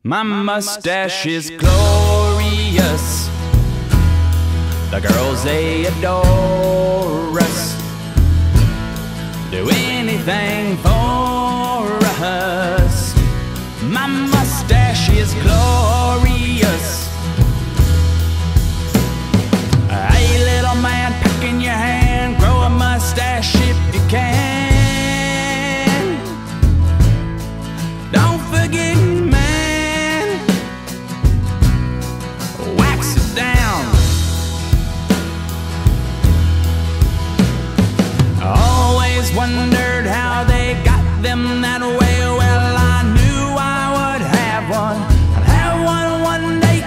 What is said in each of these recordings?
My mustache is glorious. The girls, they adore us. Do anything for us. My mustache is glorious. Hey, little man, pick in your hand, grow a mustache if you can. Don't forget, man, wax it down. I always wondered how they got them that way. Well, I knew I would have one. I'd have one one day.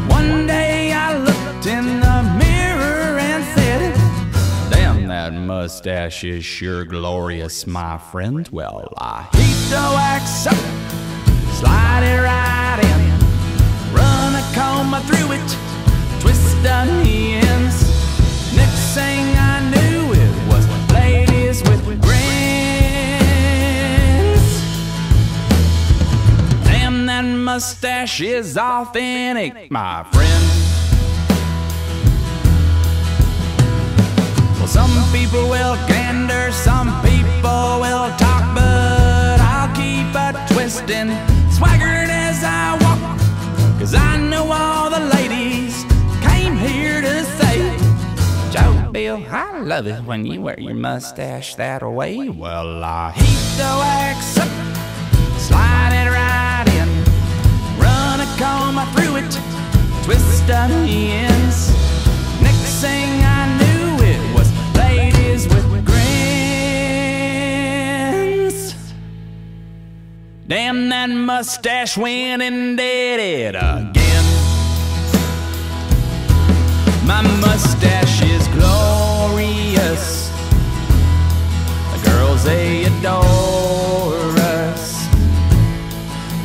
One day I looked in the mirror and said, damn, that mustache is sure glorious, my friend. Well, I heat the wax up, slide it right in, run a comb through it, twist the ends. Next thing I knew, it was ladies with grins. Damn, that mustache is authentic, my friend. Well, some people will gander, some people will talk, but I'll keep a twisting, swaggering as I walk, 'cause I know all the ladies came here to say, Joe Bill, I love it when you wear your mustache that way. Well, I heat the wax up, slide it right in, run a comb through it, twist the ends. Next thing I knew, it was ladies with grins. Damn, that mustache went and did it again. My mustache is glorious. The girls, they adore us.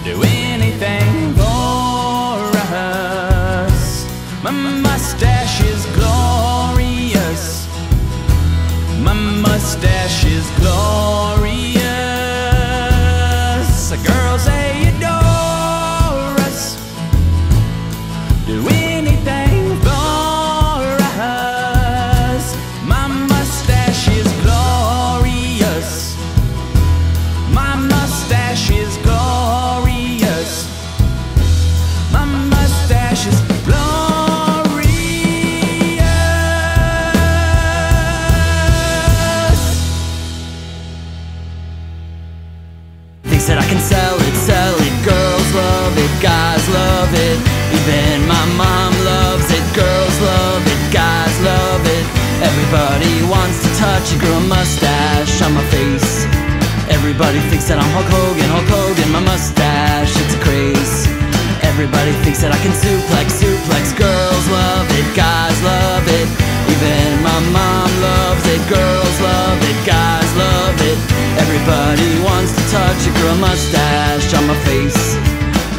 Do anything for us. My mustache is glorious. My mustache is glorious. The girls, they adore us. Do anything for us. My mustache is glorious. My mustache is glorious. My mustache is glorious. Thinks that I can sell it, girls love it, guys love it. Even my mom loves it, girls love it, guys love it. Everybody wants to touch and grow a mustache on my face. Everybody thinks that I'm Hulk Hogan, my mustache, it's a craze. Everybody thinks that I can suplex, girls love it, guys love it. Even my mom loves it, girls love it, guys love it. Everybody wants to touch and grow a mustache on my face.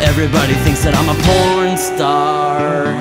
Everybody thinks that I'm a porn star.